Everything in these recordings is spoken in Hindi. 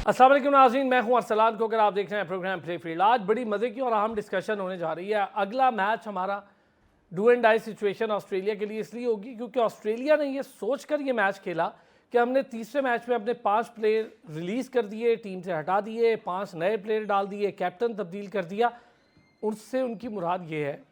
अस्सलाम वालेकुम नाज़रीन, मैं हूं अरसलान को। अगर आप देख रहे हैं प्रोग्राम प्ले फील्ड, आज बड़ी मज़े की और अहम डिस्कशन होने जा रही है। अगला मैच हमारा do and die situation Australia के लिए इसलिए होगी क्योंकि ऑस्ट्रेलिया ने ये सोच कर ये मैच खेला कि हमने तीसरे मैच में अपने 5 प्लेयर रिलीज़ कर दिए, टीम से हटा दिए, 5 नए प्लेयर डाल दिए, कैप्टन तब्दील कर दिया। उससे उनकी मुराद ये है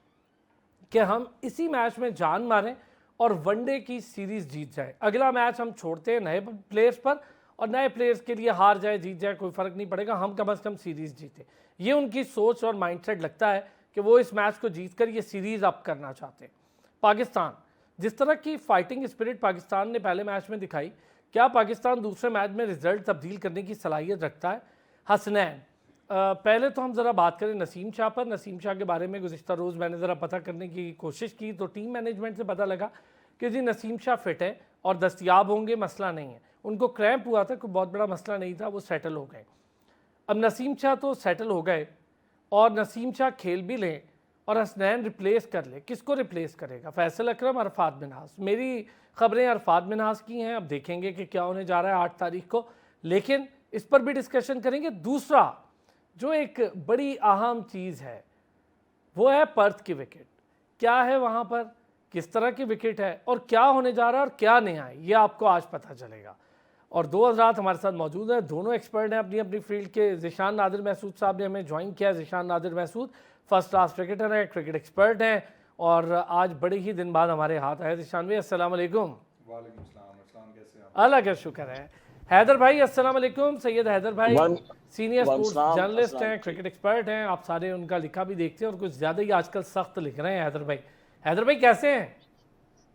कि हम इसी मैच में जान मारें और वनडे की सीरीज़ जीत जाए। अगला मैच हम छोड़ते हैं नए प्लेयर्स पर, और नए प्लेयर्स के लिए हार जाए जीत जाए कोई फ़र्क नहीं पड़ेगा, हम कम अज़ कम सीरीज़ जीते। ये उनकी सोच और माइंडसेट लगता है कि वो इस मैच को जीत कर ये सीरीज़ अप करना चाहते हैं। पाकिस्तान, जिस तरह की फाइटिंग स्पिरिट पाकिस्तान ने पहले मैच में दिखाई, क्या पाकिस्तान दूसरे मैच में रिजल्ट तब्दील करने की सलाहियत रखता है? हसनैन, पहले तो हम ज़रा बात करें नसीम शाह पर। नसीम शाह के बारे में गुज़िश्ता रोज़ मैंने ज़रा पता करने की कोशिश की तो टीम मैनेजमेंट से पता लगा कि जी नसीम शाह फिट है और दस्तयाब होंगे, मसला नहीं है। उनको क्रैम्प हुआ था, कोई बहुत बड़ा मसला नहीं था, वो सेटल हो गए। अब नसीम शाह तो सेटल हो गए और नसीम शाह खेल भी लें और हसनैन रिप्लेस कर ले। किसको रिप्लेस करेगा? फैसल अकरम, अरफात मिन्हास। मेरी खबरें अरफात मिन्हास की हैं, अब देखेंगे कि क्या होने जा रहा है 8 तारीख को, लेकिन इस पर भी डिस्कशन करेंगे। दूसरा जो एक बड़ी अहम चीज़ है वो है पर्थ की विकेट। क्या है वहाँ पर, किस तरह की विकेट है और क्या होने जा रहा है और क्या नहीं है, ये आपको आज पता चलेगा। और दो हज़रात हमारे साथ मौजूद हैं, दोनों एक्सपर्ट हैं अपनी अपनी फील्ड के। ज़िशान नादिर महसूद साहब ने हमें ज्वाइन किया। Zeeshan Nadir Mehsood first class cricketer हैं, क्रिकेट एक्सपर्ट हैं और आज बड़े ही दिन बाद हमारे हाथ आए। ज़िशान भाई अस्सलाम वालेकुम। वालेकुम सलाम। अस्सलाम, कैसे हैं? अल्लाह का शुक्र है। हैदर भाई अस्सलाम वालेकुम। सैयद हैदर भाई सीनियर स्पोर्ट्स जर्नलिस्ट हैं, क्रिकेट एक्सपर्ट हैं। आप सारे उनका लिखा भी देखते हैं और कुछ ज़्यादा ही आजकल सख्त लिख रहे हैं। हैदर भाई कैसे हैं?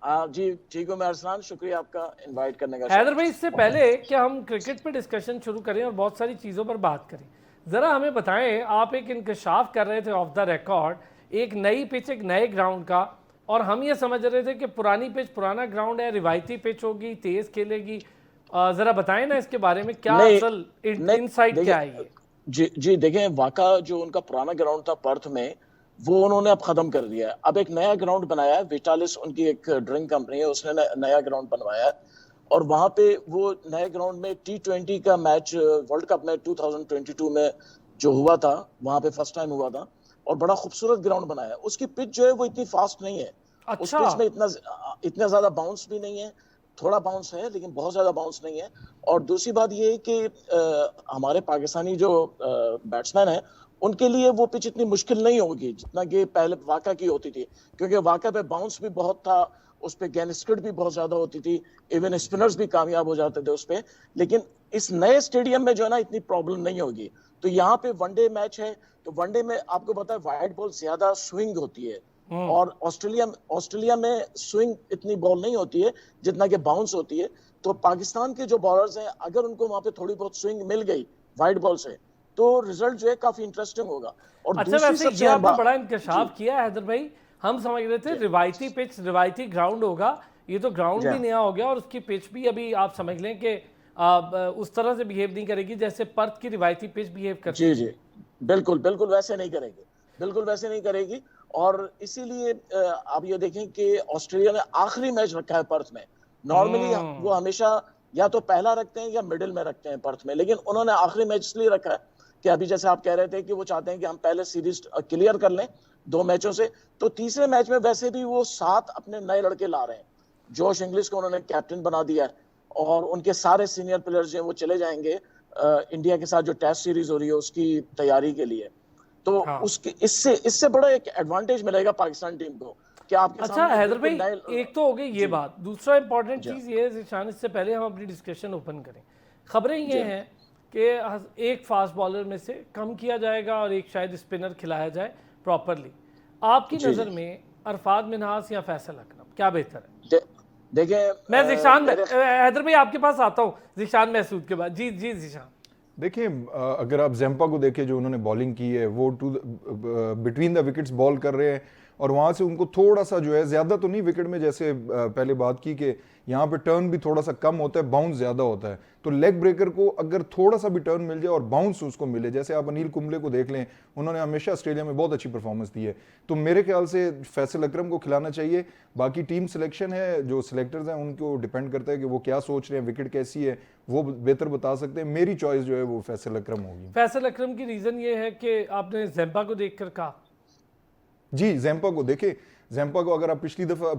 जी ठीक हूँ मैं अरसलान, शुक्रिया आपका इनवाइट करने का। हैदर भाई, इससे पहले कि हम क्रिकेट पे डिस्कशन शुरू करें और बहुत सारी चीज़ों पर बात करें, ज़रा हमें बताएं, आप एक इंकशाफ कर रहे थे ऑफ द रिकॉर्ड, एक नई पिच, एक नए ग्राउंड का, और हम ये समझ रहे थे कि पुरानी पिच, पुराना ग्राउंड है, रिवायती पिच होगी, तेज़ खेलेगी। ज़रा बताएं ना इसके बारे में, क्या असल इनसाइट क्या है ये? जी देखें, वाका जो उनका पुराना ग्राउंड था पर्थ में, वो उन्होंने अब खत्म कर दिया है। अब एक नया ग्राउंड बनाया है, विटालिस उनकी एक ड्रिंक कंपनी है, उसने नया ग्राउंड बनवाया है। और वहां पे वो नए ग्राउंड में T20 का मैच वर्ल्ड कप में 2022 में जो हुआ था, वहां पे फर्स्ट टाइम हुआ था। और बड़ा खूबसूरत ग्राउंड बनाया है। उसकी पिच जो है वो इतनी फास्ट नहीं है। उस अच्छा। पिच में इतना ज्यादा बाउंस भी नहीं है, थोड़ा बाउंस है लेकिन बहुत ज्यादा बाउंस नहीं है। और दूसरी बात ये है कि हमारे पाकिस्तानी जो बैट्समैन है, उनके लिए वो पिच इतनी मुश्किल नहीं होगी जितना कि पहले वाका की होती थी, क्योंकि वाका पे बाउंस भी बहुत था, उस पे गेंद स्किड भी बहुत ज्यादा होती थी, इवन स्पिनर्स भी कामयाब हो जाते थे उस पे। लेकिन इस नए स्टेडियम में जो है ना, इतनी प्रॉब्लम नहीं होगी। तो यहाँ पे वनडे मैच है, तो वनडे में आपको पता है वाइड बॉल ज्यादा स्विंग होती है, और ऑस्ट्रेलिया में स्विंग इतनी बॉल नहीं होती है जितना कि बाउंस होती है। तो पाकिस्तान के जो बॉलर्स हैं, अगर उनको वहां पे थोड़ी बहुत स्विंग मिल गई वाइड बॉल से, तो रिजल्ट जो है काफी इंटरेस्टिंग होगा। और अच्छा, दूसरी वैसे सबसे ये आपने बड़ा इंकशाफ किया है हैदर भाई। हम समझ रहे थे रिवायती पिच, रिवायती ग्राउंड होगा, ये तो ग्राउंड भी नया हो गया और उसकी पिच भी अभी आप समझ लें कि उस तरह से बिहेव नहीं करेगी जैसे पर्थ की रिवायती पिच बिहेव करती है। जी बिल्कुल बिल्कुल वैसे नहीं करेगी, बिल्कुल वैसे नहीं करेगी। और इसीलिए आप ये देखें कि ऑस्ट्रेलिया ने आखिरी मैच रखा है पर्थ में। नॉर्मली वो हमेशा या तो पहला रखते हैं या मिडिल में रखते हैं पर्थ में, लेकिन उन्होंने आखिरी मैच इसलिए रखा है कि अभी जैसे आप कह रहे थे कि वो चाहते हैं कि हम पहले सीरीज क्लियर कर लें 2 मैचों से। तो तीसरे मैच में वैसे भी वो 7 अपने नए लड़के ला रहे हैं। जोश इंग्लिश को उन्होंने कैप्टन बना दिया है, और उनके सारे सीनियर प्लेयर्स जो वो चले जाएंगे इंडिया के साथ जो टेस्ट सीरीज हो रही है उसकी तैयारी के लिए। तो उसके इससे बड़ा एक एडवांटेज मिलेगा पाकिस्तान टीम को कि आपके अच्छा हैदर भाई, सामने एक तो हो गई ये बात, दूसरा इंपॉर्टेंट चीज़ ये है ज़िशान, इससे पहले हम अपनी डिस्कशन ओपन करें, खबरें ये हैं कि एक फास्ट बॉलर में से कम किया जाएगा और एक शायद स्पिनर खिलाया जाए प्रॉपरली। आपकी नज़र में अरफात मिन्हास या फैसल अकरम क्या बेहतर है? देखिए, मैं ज़िशान हैदर भाई आपके पास आता हूँ ज़िशान महसूद के बाद। जी ज़िशान। देखिए, अगर आप ज़ैम्पा को देखें जो उन्होंने बॉलिंग की है, वो बिटवीन द विकेट्स बॉल कर रहे हैं, और वहां से उनको थोड़ा सा जो है, ज्यादा तो नहीं विकेट में, जैसे पहले बात की कि यहाँ पे टर्न भी थोड़ा सा कम होता है, बाउंस ज्यादा होता है, तो लेग ब्रेकर को अगर थोड़ा सा भी टर्न मिल जाए और बाउंस उसको मिले, जैसे आप अनिल कुंबले को देख लें, उन्होंने हमेशा ऑस्ट्रेलिया में बहुत अच्छी परफॉर्मेंस दी है, तो मेरे ख्याल से फैसल अकरम को खिलाना चाहिए। बाकी टीम सिलेक्शन है, जो सिलेक्टर्स हैं उनको डिपेंड करता है कि वो क्या सोच रहे हैं, विकेट कैसी है, वो बेहतर बता सकते हैं। मेरी चॉइस जो है वो फैसल अकरम होगी। फैसल अकरम की रीजन ये है कि आपने ज़ेम्पा को देखकर कहा। जी, ज़ेम्पा को देखे, ज़ेम्पा को अगर आप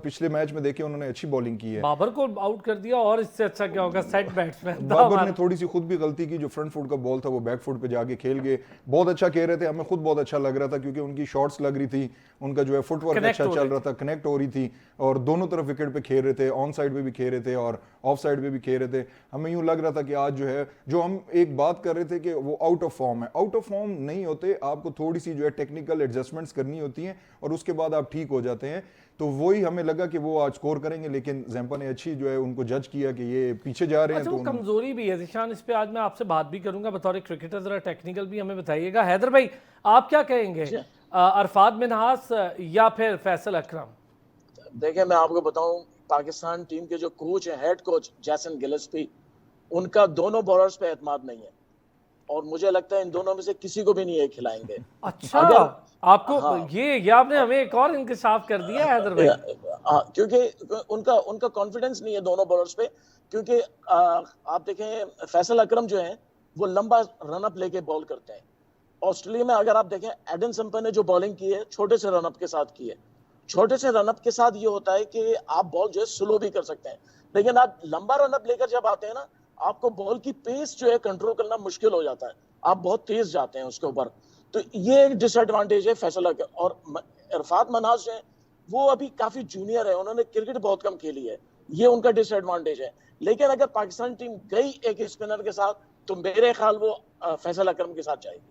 पिछले मैच में देखें, उन्होंने अच्छी बॉलिंग की है। बाबर को आउट कर दिया, और इससे अच्छा क्या होगा, सेट बैट्समैन। बाबर ने थोड़ी सी खुद भी गलती की, जो फ्रंट फुट का बॉल था वो बैक फुट पे जाके खेल गए। बहुत अच्छा खेल रहे थे, हमें खुद बहुत अच्छा लग रहा था क्योंकि उनकी शॉट्स लग रही थी, उनका जो है फुटवर्क अच्छा चल रहा था, कनेक्ट हो रही थी, और दोनों तरफ विकेट पे खेल रहे थे, ऑन साइड पे भी खेल रहे थे और ऑफ साइड पे भी खेल रहे थे। हमें यूं लग रहा था कि आज जो है, जो हम एक बात कर रहे थे कि वो आउट ऑफ फॉर्म है, आउट ऑफ फॉर्म नहीं होते, आपको थोड़ी सी जो है टेक्निकल एडजस्टमेंट्स करनी होती हैं और उसके बाद आप ठीक हो जाते हैं। तो वही हमें लगा कि वो आज स्कोर करेंगे, लेकिन ज़ेम्पा ने अच्छी जो है उनको जज किया कि ये पीछे जा रहे हैं। अच्छा, तो कमजोरी भी है ज़ीशान, इस पे आज मैं आपसे बात भी करूंगा बतौर क्रिकेटर, जरा टेक्निकल भी हमें बताइएगा। हैदर भाई, आप क्या कहेंगे, अरफात मिन्हास या फिर फैसल अकरम? देखिए, मैं आपको बताऊं, पाकिस्तान टीम के जो कोच है, हेड कोच जैसन गिलेस्पी, उनका दोनों बॉलर्स पे एतमाद नहीं है, और मुझे लगता है इन दोनों में से किसी को भी नहीं ये खिलाएंगे। अच्छा, आपको ये आपने हमें एक और इंकशाफ कर दिया हैदर भाई। क्योंकि उनका कॉन्फिडेंस नहीं है दोनों बॉलर्स पे, क्योंकि आप देखें फैसल अकरम जो है वो लंबा रन अप लेके बॉल करते हैं। ऑस्ट्रेलिया में अगर आप देखें, एडन संपर ने जो बॉलिंग की है छोटे से रन अप के साथ की है। छोटे से रन अप के साथ ये होता है कि आप बॉल जो है स्लो भी कर सकते हैं, लेकिन आप लंबा रन अप लेकर जब आते हैं ना, आपको बॉल की पेस जो है कंट्रोल करना मुश्किल हो जाता है, आप बहुत तेज जाते हैं उसके ऊपर। तो ये एक डिसएडवांटेज है फैसल अकरम। और अरफात मिन्हास जो है वो अभी काफी जूनियर है, उन्होंने क्रिकेट बहुत कम खेली है, ये उनका डिसएडवांटेज है। लेकिन अगर पाकिस्तान टीम गई एक स्पिनर के साथ, तो मेरे ख्याल वो फैसल अकरम के साथ जाएगी।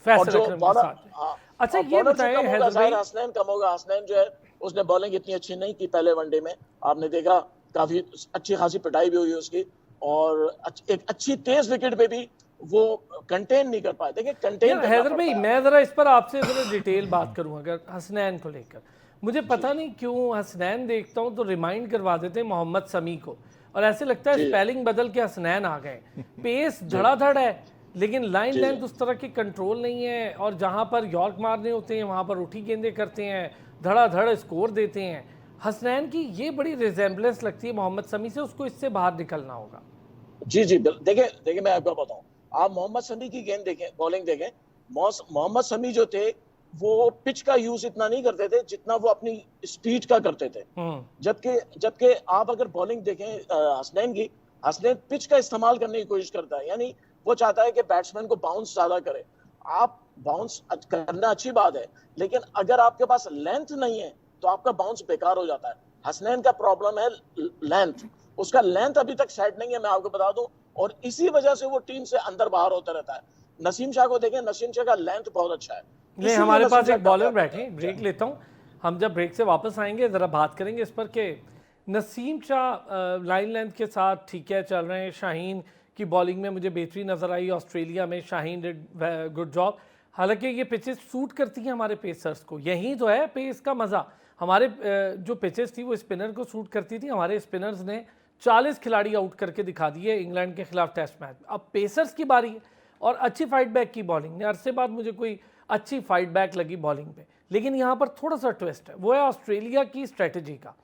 फैसल अकरम के साथ। अच्छा, ये बताएं हैदर भाई, हसनैन कम होगा। हसनैन जो है उसने बॉलिंग इतनी अच्छी नहीं की पहले वनडे में, आपने देखा काफी अच्छी खासी पिटाई भी हुई उसकी, और एक अच्छी तेज विकेट पे भी वो कंटेन नहीं कर पाए। देखिए, कंटेन हैदर भाई, मैं जरा इस पर आपसे जरा डिटेल बात करूं। अगर हसनैन को लेकर, मुझे पता नहीं क्यों हसनैन देखता हूं तो रिमाइंड करवा देते हैं मोहम्मद समी को, और ऐसे लगता है स्पेलिंग बदल के हसनैन आ गए। पेस धड़ाधड़ है, लेकिन लाइन लेंथ उस तरह की कंट्रोल नहीं है, और जहां पर यॉर्क मारने होते हैं वहां पर उठी गेंदें करते हैं, धड़ाधड़ स्कोर देते हैं। हसनैन की ये बड़ी रिजेम्बलेंस लगती है मोहम्मद समी से, उसको इससे बाहर निकलना होगा। जी, देखिए मैं आपको बताऊं, आप मोहम्मद समी की गेंद देखें, बॉलिंग देखें, मोहम्मद समी जो थे वो पिच का यूज इतना नहीं करते थे जितना वो अपनी स्पीड का करते थे। जबकि आप अगर बॉलिंग देखें हसनैन की, हसनैन पिच का इस्तेमाल करने की कोशिश करता है, यानी वो चाहता है कि बैट्समैन को बाउंस ज्यादा करे। आप बाउंस करना अच्छी बात है, लेकिन अगर आपके पास लेंथ नहीं है तो आपका बाउंस बेकार हो जाता है। हसनैन का प्रॉब्लम है लेंथ, उसका लेंथ अभी तक सेट नहीं है, मैं आपको बता दूं, और इसी वजह से वो टीम से अंदर बाहर होता रहता है। नसीम शाह को देखें, नसीम शाह का लेंथ बहुत अच्छा है। नहीं, हमारे पास एक बॉलर बैठे, ब्रेक लेता हूं, हम जब ब्रेक से वापस आएंगे जरा बात करेंगे इस पर कि नसीम शाह लाइन लेंथ के साथ ठीक है चल रहे हैं। शाहीन की बॉलिंग में मुझे बेहतरी नजर आई ऑस्ट्रेलिया में, शाहीन डिड गुड जॉब। हालांकि ये पिचेस सूट करती हैं हमारे पेसर्स को, यही तो है पेस का मज़ा। हमारे जो पिचेस थी वो स्पिनर को सूट करती थी, हमारे स्पिनर्स ने 40 खिलाड़ी आउट करके दिखा दिए इंग्लैंड के खिलाफ टेस्ट मैच। अब पेसर्स की बारी है, और अच्छी फाइट बैक की बॉलिंग ने, अरसे बाद मुझे कोई अच्छी फाइट बैक लगी बॉलिंग पे। लेकिन यहाँ पर थोड़ा सा ट्विस्ट है, वो है ऑस्ट्रेलिया की स्ट्रेटजी का,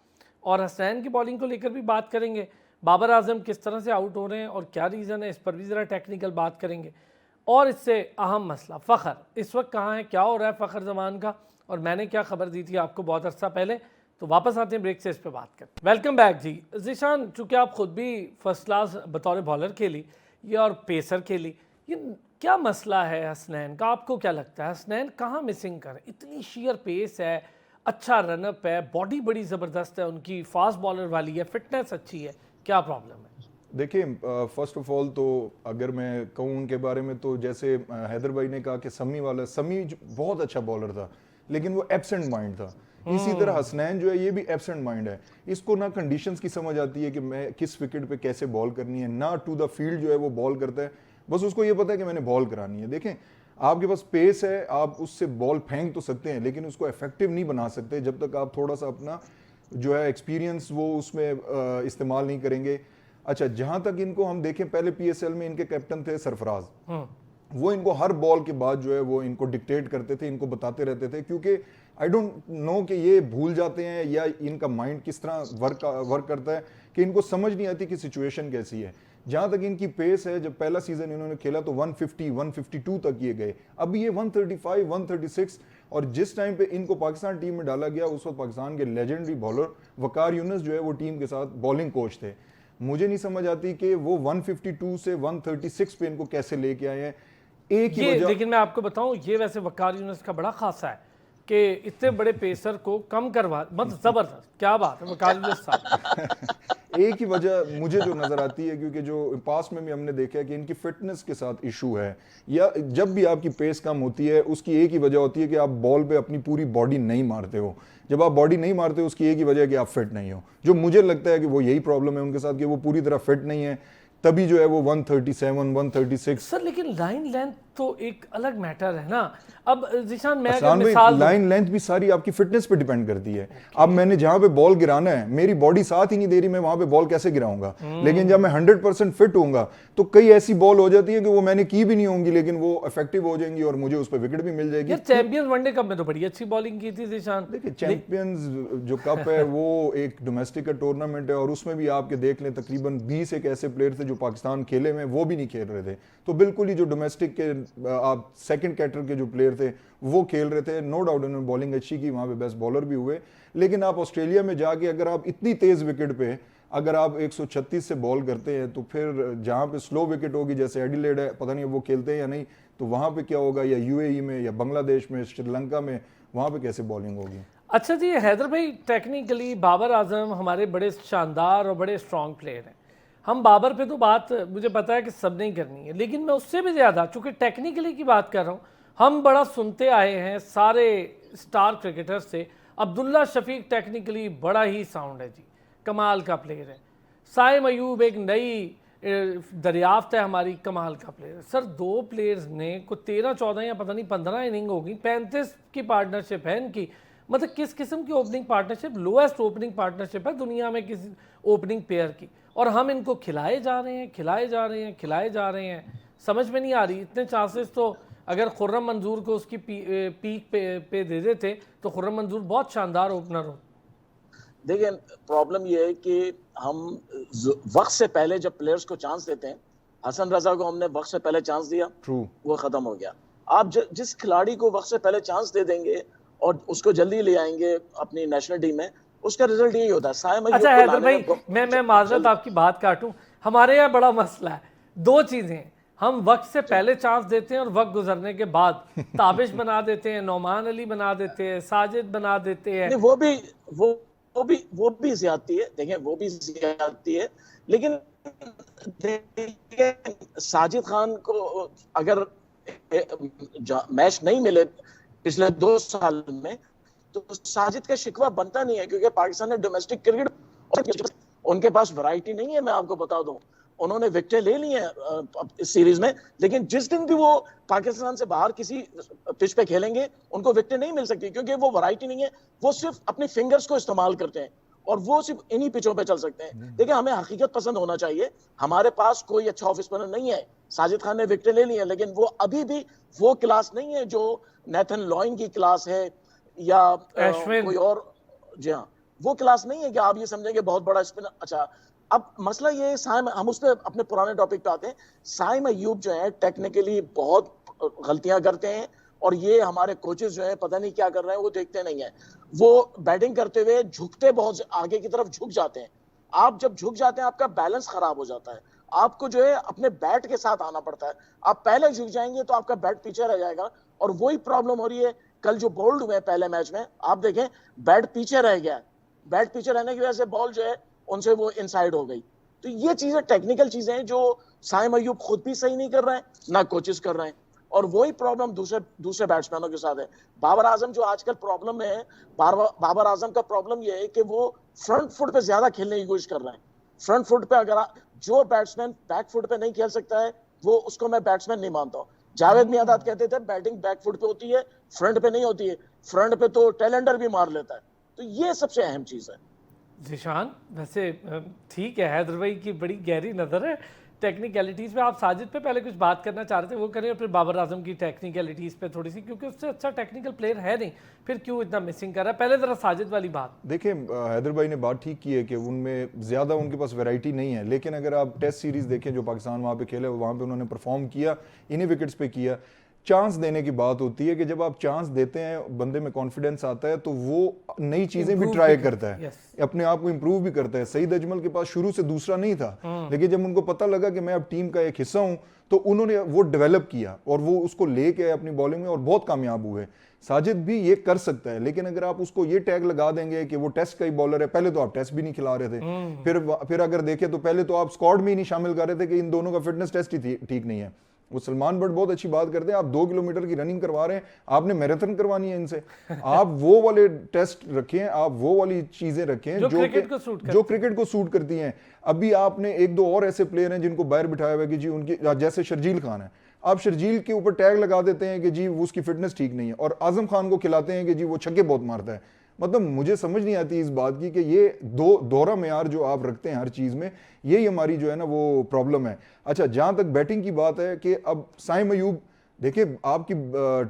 और हसनैन की बॉलिंग को लेकर भी बात करेंगे। बाबर आजम किस तरह से आउट हो रहे हैं और क्या रीज़न है, इस पर भी ज़रा टेक्निकल बात करेंगे। और इससे अहम मसला फ़खर इस वक्त कहाँ है, क्या हो रहा है फ़खर जमान का, और मैंने क्या खबर दी थी आपको बहुत अर्सा पहले। तो वापस आते हैं ब्रेक से, इस पर बात करें। वेलकम बैक जी। ज़ीशान, चूँकि आप ख़ुद भी फर्स्ट क्लास बतौर बॉलर खेली ये और पेसर खेली, ये क्या मसला है हसनैन का, आपको क्या लगता है हसनैन कहाँ मिसिंग कर? इतनी शेयर पेस है, अच्छा रनअप है, बॉडी बड़ी ज़बरदस्त है उनकी, फास्ट बॉलर वाली है, फिटनेस अच्छी है, क्या प्रॉब्लम है? देखिए, फर्स्ट ऑफ ऑल तो अगर मैं कहूँ उनके बारे में, तो जैसे हैदर भाई ने कहा कि समी बहुत अच्छा बॉलर था, लेकिन वो एब्सेंट माइंड था। इसी तरह हसनैन जो है ये भी एब्सेंट माइंड है, इसको ना कंडीशंस की समझ आती है कि मैं किस विकेट पे कैसे बॉल करनी है, ना टू द फील्ड जो है वो बॉल करता है, बस उसको ये पता है कि मैंने बॉल करानी है। देखें, आपके पास पेस है, आप उससे बॉल फेंक तो सकते हैं लेकिन उसको इफेक्टिव नहीं बना सकते जब तक आप थोड़ा सा अपना जो है एक्सपीरियंस वो उसमें इस्तेमाल नहीं करेंगे। अच्छा, जहां तक इनको हम देखें, पहले पीएसएल में इनके कैप्टन थे सरफराज, वो इनको हर बॉल के बाद जो है वो इनको डिक्टेट करते थे, इनको बताते रहते थे, क्योंकि आई डोंट नो कि ये भूल जाते हैं या इनका माइंड किस तरह वर्क करता है कि इनको समझ नहीं आती कि सिचुएशन कैसी है। जहां तक इनकी पेस है, जब पहला सीजन इन्होंने खेला तो 150 152 तक ये गए, अभी ये 135 136, और जिस टाइम पे इनको पाकिस्तान टीम में डाला गया उस वक्त पाकिस्तान के लेजेंडरी बॉलर वकार यूनुस जो है वो टीम के साथ बॉलिंग कोच थे। मुझे नहीं समझ आती कि वो 152 से 136 पे इनको कैसे लेके आए हैं। एक ही वजह, लेकिन मैं आपको बताऊं, ये वैसे वकार यूनुस का बड़ा खासा है कि इतने बड़े पेसर को कम करवा, मतलब जबरदस्त, क्या बात है वकार यूनुस साहब। एक ही वजह मुझे जो नजर आती है, क्योंकि जो पास में भी हमने देखा है कि इनकी फिटनेस के साथ इशू है, या जब भी आपकी पेस कम होती है उसकी एक ही वजह होती है कि आप बॉल पे अपनी पूरी बॉडी नहीं मारते हो। जब आप बॉडी नहीं मारते हो उसकी एक ही वजह है कि आप फिट नहीं हो। जो मुझे लगता है कि वो यही प्रॉब्लम है उनके साथ कि वो पूरी तरह फिट नहीं है, तभी जो है वो 137 136। सर लेकिन लाइन लेंथ तो एक अलग मैटर है ना। अब जिशान, मैं अगर मिसाल, लाइन लेंथ भी सारी आपकी फिटनेस पे डिपेंड करती है। अब मैंने जहां पे बॉल गिराना है, मेरी बॉडी साथ ही नहीं दे रही, मैं वहां पे बॉल कैसे गिराऊंगा। लेकिन जब मैं 100% फिट होऊंगा तो कई ऐसी बॉल हो जाती है कि वो मैंने की भी नहीं होंगी लेकिन वो इफेक्टिव हो जाएंगी और मुझे उस पर विकेट भी मिल जाएगी। चैंपियंस वनडे कप में तो बड़ी अच्छी बॉलिंग की थी जिशान। देखिए, चैंपियंस जो कप है वो एक डोमेस्टिक का टूर्नामेंट है और उसमें भी आपके देख लें तकरीबन 20 एक ऐसे प्लेयर थे जो पाकिस्तान खेले में वो भी नहीं खेल रहे थे। तो बिल्कुल ही जो डोमेस्टिक के आप सेकंड कैटर के जो प्लेयर थे वो खेल रहे थे। नो डाउट उन्होंने बॉलिंग अच्छी की, वहां पे बेस्ट बॉलर भी हुए। लेकिन आप ऑस्ट्रेलिया में जाके अगर आप इतनी तेज विकेट पे अगर आप 136 से बॉल करते हैं तो फिर जहां पे स्लो विकेट होगी, जैसे एडिलेड है, पता नहीं वो खेलते हैं या नहीं, तो वहां पे क्या होगा, या यूएई में या बांग्लादेश में, श्रीलंका में, वहां पे कैसे बॉलिंग होगी। अच्छा जी हैदर भाई, टेक्निकली बाबर आजम हमारे बड़े शानदार और बड़े स्ट्रॉन्ग प्लेयर हैं। हम बाबर पे तो बात मुझे पता है कि सब नहीं करनी है, लेकिन मैं उससे भी ज़्यादा चूँकि टेक्निकली की बात कर रहा हूँ, हम बड़ा सुनते आए हैं सारे स्टार क्रिकेटर से, अब्दुल्ला शफीक टेक्निकली बड़ा ही साउंड है जी, कमाल का प्लेयर है। साइम अयूब एक नई दरियाफ्त है हमारी, कमाल का प्लेयर। सर दो प्लेयर्स ने को 13-14 या पता नहीं 15 इनिंग होगी, 35 की पार्टनरशिप है इनकी। मतलब किस किस्म की opening partnership, lowest opening partnership है दुनिया में किसी ओपनिंग पेयर की, और हम इनको खिलाए जा रहे हैं, खिलाए जा रहे हैं, खिलाए जा रहे हैं। समझ में नहीं आ रही। इतने चांसेस तो अगर खुर्रम मंजूर को उसकी पीक पे दे देते तो खुर्रम मंजूर बहुत शानदार ओपनर हो। देखिए, प्रॉब्लम ये है कि हम वक्त से पहले जब प्लेयर्स को चांस देते हैं, हसन रजा को हमने वक्त से पहले चांस दिया, वो खत्म हो गया। आप जिस खिलाड़ी को वक्त से पहले चांस दे देंगे और उसको जल्दी ले आएंगे अपनी नेशनल टीम में, उसका रिजल्ट यही होता है। अच्छा हैदर भाई, मैं माजरत आपकी बात काटूं, हमारे यहाँ बड़ा मसला है, दो चीजें, हम वक्त से पहले चांस देते हैं और वक्त गुजरने के बाद ताबिश बना देते हैं, नौमान अली बना देते हैं, साजिद बना देते हैं। वो भी ज्यादती है। देखिए, वो भी ज्यादती है, लेकिन साजिद खान को अगर मैच नहीं मिले पिछले 2 साल में तो साजिद का शिकवा बनता नहीं है, क्योंकि पाकिस्तान ने डोमेस्टिक क्रिकेट, उनके पास वैरायटी नहीं है। मैं आपको बता दूं, उन्होंने विकेटें ले ली हैं इस सीरीज में, लेकिन जिस दिन भी वो पाकिस्तान से बाहर किसी पिच पे खेलेंगे उनको विकेटें नहीं मिल सकती, क्योंकि वो वैरायटी नहीं है। वो सिर्फ अपनी फिंगर्स को इस्तेमाल करते हैं और वो सिर्फ इन्हीं पिचों पे चल सकते हैं। देखिए, हमें हकीकत पसंद होना चाहिए। हमारे पास कोई अच्छा ऑफ स्पिनर नहीं है। साजिद खान ने विकेटें ले ली हैं, लेकिन वो अभी भी वो क्लास नहीं है जो नेथन लॉइन की क्लास है या कोई और। जी हाँ, वो क्लास नहीं है कि आप ये समझेंगे बहुत बड़ा स्पिनर। अच्छा, अब मसला ये है, साइम, हम उस पर अपने पुराने टॉपिक पे आते हैं। साइम अयूब जो है टेक्निकली बहुत गलतियां करते हैं और ये हमारे कोचेस जो है पता नहीं क्या कर रहे हैं, वो देखते नहीं है। वो बैटिंग करते हुए झुकते, बहुत आगे की तरफ झुक जाते हैं। आप जब झुक जाते हैं आपका बैलेंस खराब हो जाता है। आपको जो है अपने बैट के साथ आना पड़ता है। आप पहले झुक जाएंगे तो आपका बैट पीछे रह जाएगा, और वही प्रॉब्लम हो रही है। कल जो बोल्ड हुए पहले मैच में, आप देखें बैट पीछे रह गया। बैट पीछे रहने की वजह से बॉल जो है उनसे वो इनसाइड हो गई। तो ये चीजें टेक्निकल चीजें हैं जो साइम अयूब खुद भी सही नहीं कर रहे हैं, ना कोचेस कर रहे हैं, और वही प्रॉब्लम दूसरे बैट्समैनों के साथ है। बाबर आजम जो आजकल प्रॉब्लम में है, बाबर आजम का प्रॉब्लम ये है कि वो फ्रंट फुट पे ज्यादा खेलने की कोशिश कर रहे हैं। फ्रंट फुट पे अगर जो बैट्समैन बैक फुट पे नहीं खेल सकता है, वो उसको मैं बैट्समैन नहीं मानता हूँ। जावेद मियांदाद कहते थे बैटिंग बैकफुट पे होती है, फ्रंट पे नहीं होती है, फ्रंट पे तो टेलेंडर भी मार लेता है। तो ये सबसे अहम चीज है। जिशान, वैसे ठीक है, हैदर भाई की बड़ी गहरी नज़र है टेक्निकलिटीज़ पे। आप साजिद पे पहले कुछ बात करना चाह रहे थे, वो करें, और फिर बाबर आजम की टेक्निकलिटीज़ पे थोड़ी सी, क्योंकि उससे अच्छा टेक्निकल प्लेयर है नहीं, फिर क्यों इतना मिसिंग कर रहा है। पहले ज़रा साजिद वाली बात देखिए, हैदर भाई ने बात ठीक की है कि उनमें ज़्यादा उनके पास वैरायटी नहीं है, लेकिन अगर आप टेस्ट सीरीज़ देखें जो पाकिस्तान वहाँ पे खेले, वहाँ पे उन्होंने परफॉर्म किया, इन्हीं विकेट्स पे किया। चांस देने की बात होती है कि जब आप चांस देते हैं, बंदे में कॉन्फिडेंस आता है, तो वो नई चीज़ें भी ट्राई करता है, अपने आप को इंप्रूव भी करता है। सईद अजमल के पास शुरू से दूसरा नहीं था, लेकिन जब उनको पता लगा कि मैं अब टीम का एक हिस्सा हूं, तो उन्होंने वो डेवलप किया और वो उसको लेके आए अपनी बॉलिंग में और बहुत कामयाब हुए। साजिद भी ये कर सकता है, लेकिन अगर आप उसको ये टैग लगा देंगे कि वो टेस्ट का ही बॉलर है, पहले तो आप टेस्ट भी नहीं खिला रहे थे, फिर अगर देखें तो पहले तो आप स्क्वाड में ही नहीं शामिल कर रहे थे कि इन दोनों का फिटनेस टेस्ट ही ठीक नहीं है। वो सलमान बट बहुत अच्छी बात करते हैं, आप 2 किलोमीटर की रनिंग करवा रहे हैं, आपने मैराथन करवानी है इनसे। आप वो वाले टेस्ट रखें, आप वो वाली चीजें रखें जो क्रिकेट को सूट करती हैं। अभी आपने 1-2 और ऐसे प्लेयर हैं जिनको बाहर बिठाया हुआ है कि जी उनकी, जैसे शर्जील खान है, आप शर्जील के ऊपर टैग लगा देते हैं कि जी उसकी फिटनेस ठीक नहीं है, और आजम खान को खिलाते हैं कि जी वो छक्के बहुत मारता है। मतलब मुझे समझ नहीं आती इस बात की कि ये दोहरा मेयार जो आप रखते हैं हर चीज में, यही हमारी जो है ना वो प्रॉब्लम है। अच्छा, जहां तक बैटिंग की बात है कि अब साइम अयूब, देखिए आपकी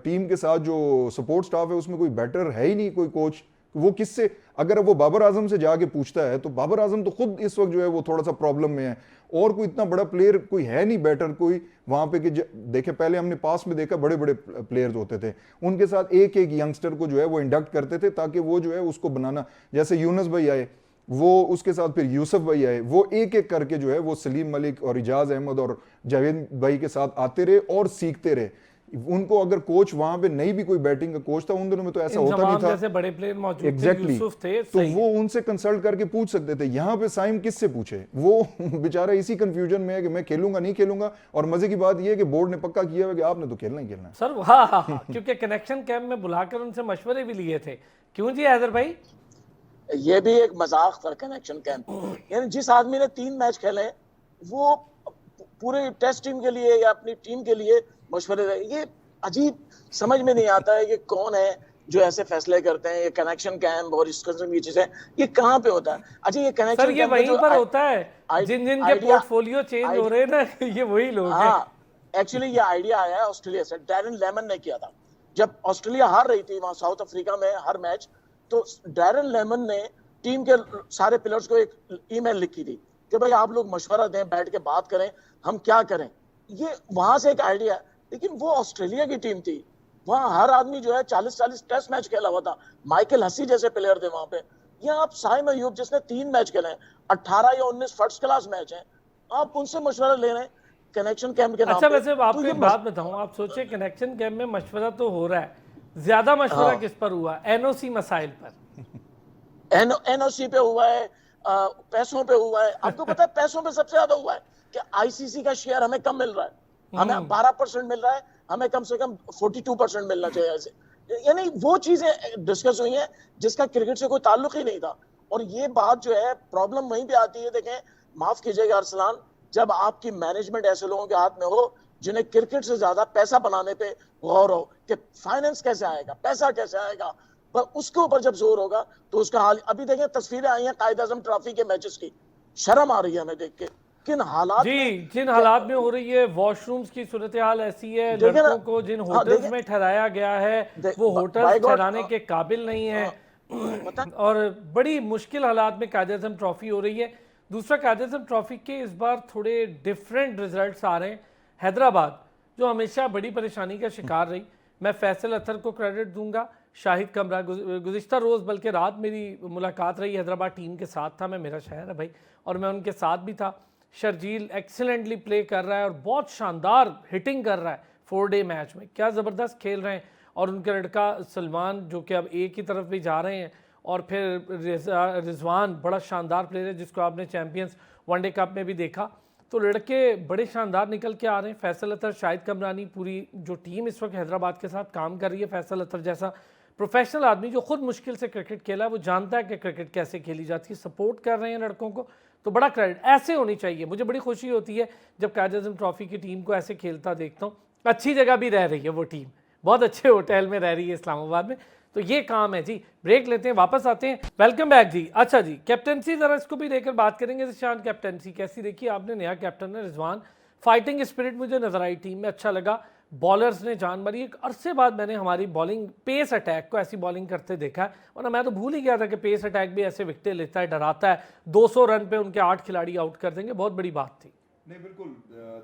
टीम के साथ जो सपोर्ट स्टाफ है उसमें कोई बैटर है ही नहीं, कोई कोच, वो किससे, अगर वो बाबर आजम से जाके पूछता है तो बाबर आजम तो खुद इस वक्त जो है वो थोड़ा सा प्रॉब्लम में है, और कोई इतना बड़ा प्लेयर कोई है नहीं बैटर कोई वहां पे कि देखे, पहले हमने पास में देखा बड़े बड़े प्लेयर्स होते थे, उनके साथ एक एक यंगस्टर को जो है वो इंडक्ट करते थे ताकि वो जो है उसको बनाना, जैसे यूनुस भाई आए, वो उसके साथ फिर यूसुफ भाई आए, वो एक एक करके जो है वो सलीम मलिक और इजाज अहमद और जावेद भाई के साथ आते रहे और सीखते रहे। उनको अगर कोच वहां पे नहीं भी कोई बैटिंग का कोच था, उन दिनों में तो ऐसा होता नहीं था, जैसे बड़े प्लेयर मौजूद exactly. यूसुफ थे, तो वो उनसे कंसल्ट करके पूछ सकते थे। यहाँ पे साइम किससे पूछे, वो बेचारा इसी कंफ्यूजन में है कि मैं खेलूंगा नहीं खेलूंगा। और मजे की बात ये है कि बोर्ड ने पक्का किया है कि आपने तो खेलना ही खेलना सर। हाँ, क्योंकि कनेक्शन कैंप में बुलाकर उनसे मशवरे भी लिए थे, क्यों जी हैदर भाई? ये भी एक मजाक था कनेक्शन कैंप, यानी जिस आदमी ने 3 मैच खेले वो पूरे टेस्ट टीम के लिए या अपनी टीम के लिए मशवरे दे, ये अजीब समझ में नहीं आता है कि कौन है जो ऐसे फैसले करते हैं। ये कनेक्शन कैंप और इस किस्म की चीजें ये कहाँ पे होता है? अच्छा, ये कनेक्शन सर, ये वहीं पर होता है, जिन के पोर्टफोलियो चेंज हो रहे हैं ना, ये वही लोग हैं। एक्चुअली ये आइडिया आया है ऑस्ट्रेलिया से, डैरेन लेमन ने किया था जब ऑस्ट्रेलिया हार रही थी वहां साउथ अफ्रीका में हर मैच, तो डैरेन लेमन ने टीम के सारे प्लेयर्स को एक ईमेल लिखी थी कि भाई आप लोग मशवरा दें, बैठ के बात करें, हम क्या करें। ये वहां से एक आइडिया, लेकिन वो ऑस्ट्रेलिया की टीम थी, वहां हर आदमी जो है 40-40 टेस्ट मैच खेला हुआ था, माइकल हसी जैसे प्लेयर थे वहां पे। यहाँ आप साइम अयूब जिसने 3 मैच खेले हैं, 18 या 19 फर्स्ट क्लास मैच हैं, आप उनसे मशवरा ले रहे हैं कनेक्शन कैंप के नाम पे। अच्छा, वैसे आपको एक बात बताऊं, आप सोचिए कनेक्शन कैंप में मशवरा तो हो रहा है, ज्यादा मशवरा किस पर हुआ? एनओसी मसाइल पर। एनओसी पे हुआ है, पैसों पे हुआ है। आपको पता है पैसों पे सबसे ज्यादा हुआ है कि आईसीसी का शेयर हमें कम मिल रहा है, हमें 12% मिल रहा है, हमें कम से कम 42% मिलना चाहिए ऐसे। यानी वो चीजें डिस्कस हुई हैं जिसका क्रिकेट से कोई ताल्लुक ही नहीं था। और ये बात जो है प्रॉब्लम वहीं पे आती है। देखें, माफ कीजिएगा अरसलान, जब आपकी मैनेजमेंट ऐसे लोगों के हाथ में हो जिन्हें क्रिकेट से ज्यादा पैसा बनाने पे गौर हो कि फाइनेंस कैसे आएगा, पैसा कैसे आएगा, पर उसके ऊपर जब जोर होगा तो उसका हाल। अभी देखें तस्वीरें आई हैं कायद आजम ट्रॉफी के मैचेस की, शर्म आ रही है हमें देख के किन हालात जी, जिन हालात में हो रही है। वॉशरूम्स की सूरत हाल ऐसी है, लड़कों को जिन होटल्स में ठहराया गया है वो होटल्स ठहराने के काबिल नहीं है, और बड़ी मुश्किल हालात में कायद आजम ट्रॉफी हो रही है। दूसरा, कायद आजम ट्रॉफी के इस बार थोड़े डिफरेंट रिजल्ट्स आ रहे हैं। हैदराबाद जो हमेशा बड़ी परेशानी का शिकार रही, मैं फैसल अतर को क्रेडिट दूंगा, शाहिद कमरा, गुज़िश्ता रोज़ बल्कि रात मेरी मुलाकात रही हैदराबाद टीम के साथ था, मैं, मेरा शहर है भाई, और मैं उनके साथ भी था। शर्जील एक्सीलेंटली प्ले कर रहा है और बहुत शानदार हिटिंग कर रहा है 4 डे मैच में, क्या ज़बरदस्त खेल रहे हैं। और उनका लड़का सलमान जो कि अब एक की तरफ भी जा रहे हैं, और फिर रिजवान बड़ा शानदार प्लेयर है जिसको आपने चैम्पियंस वनडे कप में भी देखा। तो लड़के बड़े शानदार निकल के आ रहे हैं। फैसल अतर, शाहिद कमरानी, पूरी जो टीम इस वक्त हैदराबाद के साथ काम कर रही है, फैसल अतर जैसा प्रोफेशनल आदमी जो खुद मुश्किल से क्रिकेट खेला है, वो जानता है कि क्रिकेट कैसे खेली जाती है, सपोर्ट कर रहे हैं लड़कों को। तो बड़ा क्रेडिट ऐसे होनी चाहिए। मुझे बड़ी खुशी होती है जब कायद-ए-आज़म ट्रॉफी की टीम को ऐसे खेलता देखता हूँ। अच्छी जगह भी रह रही है वो टीम, बहुत अच्छे होटल में रह रही है इस्लामाबाद में, तो ये काम है जी। ब्रेक लेते हैं, वापस आते हैं। वेलकम बैक जी। अच्छा जी, कैप्टनसी ज़रा इसको भी लेकर बात करेंगे। ज़ीशान, कैप्टनसी कैसी देखी आपने? नया कैप्टन है रिजवान, फाइटिंग स्पिरिट मुझे नजर आई टीम में, अच्छा लगा। बॉलर्स ने जान मारी, एक अरसे बाद मैंने हमारी बॉलिंग पेस अटैक को ऐसी बॉलिंग करते देखा है, वरना मैं तो भूल ही गया था कि पेस अटैक भी ऐसे विकेटें लेता है, डराता है। 200 रन पे उनके 8 खिलाड़ी आउट कर देंगे, बहुत बड़ी बात थी। नहीं बिल्कुल,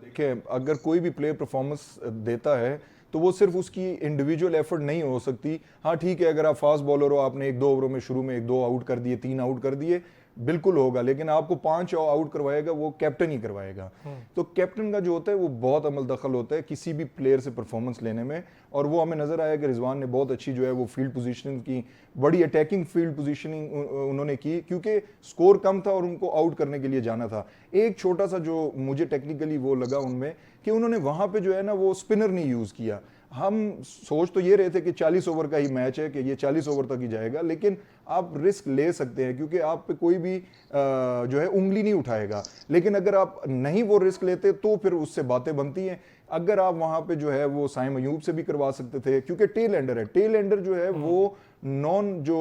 देखिए अगर कोई भी प्लेयर परफॉर्मेंस देता है तो वो सिर्फ उसकी इंडिविजुअल एफर्ट नहीं हो सकती। हाँ ठीक है, अगर आप फास्ट बॉलर हो, आपने 1-2 ओवरों में शुरू में 1-2 आउट कर दिए, 3 आउट कर दिए, बिल्कुल होगा, लेकिन आपको 5 आउट करवाएगा वो कैप्टन ही करवाएगा। तो कैप्टन का जो होता है वो बहुत अमल दखल होता है किसी भी प्लेयर से परफॉर्मेंस लेने में, और वो हमें नजर आया कि रिजवान ने बहुत अच्छी जो है वो फील्ड पोजीशनिंग की, बड़ी अटैकिंग फील्ड पोजीशनिंग उन्होंने की, क्योंकि स्कोर कम था और उनको आउट करने के लिए जाना था। एक छोटा सा जो मुझे टेक्निकली वो लगा उनमें कि उन्होंने वहां पे जो है ना वो स्पिनर नहीं यूज किया। हम सोच तो ये रहे थे कि 40 ओवर का ही मैच है, कि ये 40 ओवर तक ही जाएगा, लेकिन आप रिस्क ले सकते हैं क्योंकि आप पे कोई भी जो है उंगली नहीं उठाएगा। लेकिन अगर आप नहीं वो रिस्क लेते तो फिर उससे बातें बनती हैं। अगर आप वहां पे जो है वो साइम अयूब से भी करवा सकते थे, क्योंकि टेल एंडर है, टेल एंडर जो है वो नॉन जो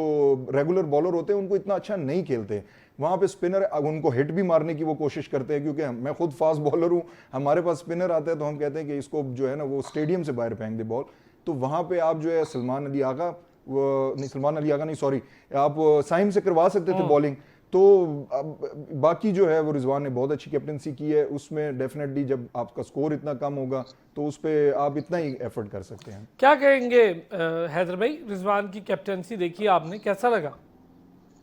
रेगुलर बॉलर होते हैं उनको इतना अच्छा नहीं खेलते। वहां पे स्पिनर उनको हिट भी मारने की वो कोशिश करते हैं, क्योंकि मैं खुद फास्ट बॉलर हूं, हमारे पास स्पिनर आता है तो हम कहते हैं कि इसको जो है ना वो स्टेडियम से बाहर फेंक दे बॉल। तो वहां पे आप जो है सलमान अली आगा आप साइम से करवा सकते थे बॉलिंग। तो बाकी जो है वो रिजवान ने बहुत अच्छी कैप्टनसी की है, उसमें डेफिनेटली जब आपका स्कोर इतना कम होगा तो उस पर आप इतना ही एफर्ट कर सकते हैं। क्या कहेंगे हैदर भाई, रिजवान की कैप्टनसी देखी आपने, कैसा लगा?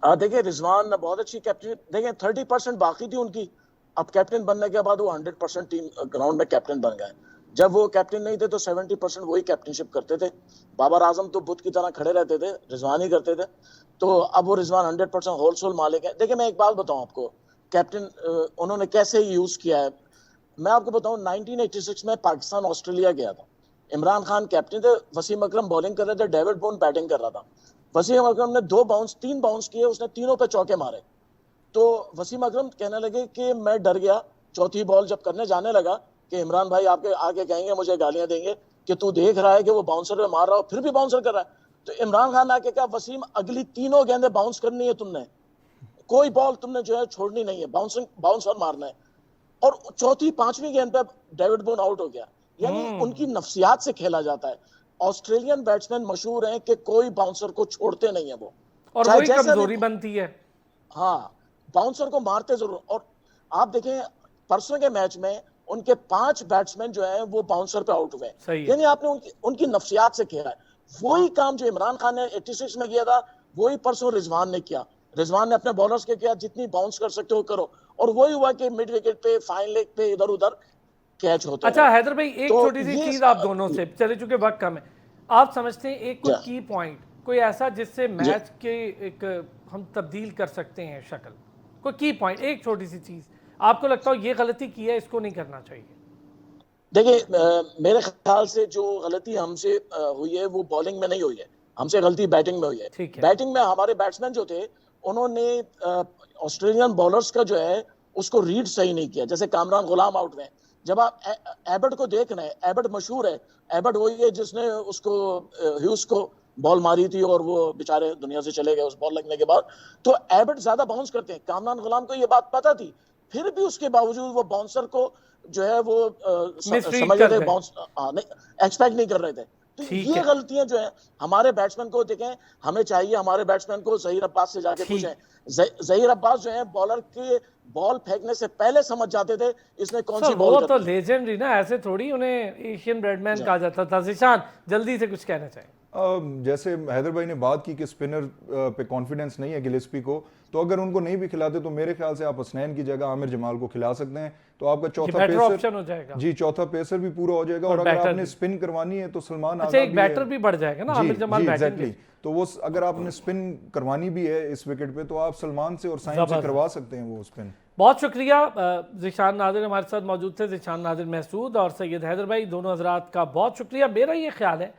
देखिए रिजवान बहुत अच्छी कैप्टन, देखिए 30% बाकी थी उनकी, अब कैप्टन बनने के बाद वो 100% टीम ग्राउंड में कैप्टन बन गए। जब वो कैप्टन नहीं थे तो 70% वही कैप्टनशिप करते थे। बाबर आजम तो बुत की तरह खड़े रहते थे, रिजवान ही करते थे। तो अब वो रिजवान 100% होलसेल मालिक है। देखिए मैं एक बात बताऊं आपको, कैप्टन उन्होंने कैसे यूज किया है, मैं आपको बताऊं 1986 में पाकिस्तान ऑस्ट्रेलिया गया था, इमरान खान कैप्टन थे, वसीम अकरम बॉलिंग कर रहे थे, डेविड बोन बैटिंग कर रहा था। वसीम अकरम ने 3 बाउंस किए, उसने तीनों पे चौके मारे। तो वसीम अकरम कहने लगे कि मैं डर गया, चौथी बॉल जब करने जाने लगा कि इमरान भाई आपके आगे कहेंगे, मुझे गालियां देंगे कि तू देख रहा है कि वो बाउंसर पे मार रहा हो फिर भी बाउंसर कर रहा है। तो इमरान खान आके कहा, वसीम अगली तीनों गेंदें बाउंस करनी है तुमने, कोई बॉल तुमने जो है छोड़नी नहीं है, बाउंसर मारना है। और चौथी 5वीं गेंद पे डेविड बोन आउट हो गया। यानी उनकी नफ्सियात से खेला जाता है। ऑस्ट्रेलियन बैट्समैन मशहूर हैं कि कोई बाउंसर को छोड़ते नहीं है वो, और वही कमजोरी बनती है। हाँ, बाउंसर को मारते जरूर। और आप देखें परसों के मैच में उनके 5 बैट्समैन जो है वो बाउंसर पे आउट हुए, यानी आपने उनकी नफ्सियात से खेला है। वही काम जो इमरान खान ने 86 में किया था वही परसों रिजवान ने किया। रिजवान ने अपने बॉलर्स के किया, जितनी बाउंस कर सकते हो करो, और वही हुआ कि मिड विकेट पे, फाइन लेग पे इधर उधर कैच होते हैं। अच्छा हैदर भाई, एक छोटी सी चीज आप दोनों से, चले चुके वक्त कम है, आप समझते हैं एक कोई की पॉइंट, कोई ऐसा जिससे मैच के एक हम तब्दील कर सकते हैं शक्ल, कोई की पॉइंट, एक छोटी सी चीज आपको लगता हो ये गलती की है, इसको नहीं करना चाहिए? देखिए मेरे ख्याल से जो गलती हमसे हुई है वो बॉलिंग में नहीं हुई है, हमसे गलती बैटिंग में हुई है। बैटिंग में हमारे बैट्समैन जो थे उन्होंने ऑस्ट्रेलियन बॉलर्स का जो है उसको रीड सही नहीं किया। जैसे कामरान गुलाम आउट में, जब आप एबर्ट को देख रहे हैं, एबर्ट मशहूर है, एबर्ट वही है जिसने उसको ह्यूज को बॉल मारी थी और वो बेचारे दुनिया से चले गए उस बॉल लगने के बाद। तो एबर्ट ज्यादा बाउंस करते हैं, कामरान गुलाम को ये बात पता थी, फिर भी उसके बावजूद वो बाउंसर को जो है वो समझ रहे थे, बाउंस एक्सपेक्ट नहीं कर रहे थे। तो ये गलतियां जो है हमारे बैट्समैन को, देखें हमें चाहिए हमारे बैट्समैन को ज़हीर अब्बास से जाके पूछें। ज़हीर अब्बास जो है बॉलर के बॉल फेंकने से पहले समझ जाते थे इसने कौन सी बॉल। वो तो लेजेंडरी ना, ऐसे थोड़ी उन्हें एशियन ब्रेडमैन कहा जाता था। ज़ीशान जल्दी से कुछ कहना चाहिए। जैसे हैदर भाई ने बात की कि स्पिनर पे कॉन्फिडेंस नहीं है गिलेस्पी को, तो अगर उनको नहीं भी खिलाते तो मेरे ख्याल से आप हसनैन की जगह आमिर जमाल को खिला सकते हैं, तो आपका चौथा पेसर हो जाएगा। जी, चौथा पेसर भी पूरा हो जाएगा। और अगर आपने स्पिन करवानी है तो सलमान आगा एक बैटर भी बढ़ जाएगा ना, आमिर जमाल एग्जैक्टली। तो वो अगर आपने स्पिन करवानी भी है इस विकेट पे तो आप सलमान से और साइम से करवा सकते हैं वो स्पिन। बहुत शुक्रिया। ज़ीशान नादिर हमारे साथ मौजूद थे, ज़ीशान नादिर महसूद और सैयद हैदर भाई, दोनों हजरात का बहुत शुक्रिया। मेरा ये ख्याल है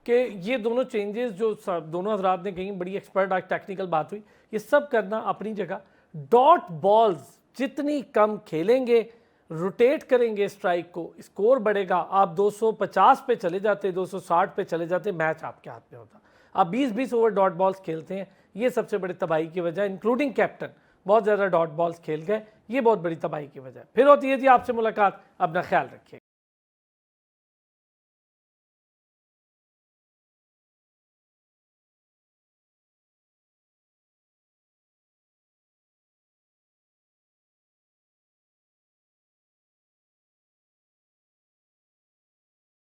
कि ये दोनों चेंजेस जो दोनों हजरात ने कही, बड़ी एक्सपर्ट आज टेक्निकल बात हुई, ये सब करना अपनी जगह। डॉट बॉल्स जितनी कम खेलेंगे, रोटेट करेंगे स्ट्राइक को, स्कोर बढ़ेगा। आप 250 पे चले जाते, 260 पे चले जाते, मैच आपके हाथ में होता। आप 20-20 ओवर डॉट बॉल्स खेलते हैं, ये सबसे बड़ी तबाही की वजह, इंक्लूडिंग कैप्टन बहुत ज़्यादा डॉट बॉल्स खेल गए, ये बहुत बड़ी तबाही की वजह। फिर होती है जी आपसे मुलाकात, अपना ख्याल रखिए।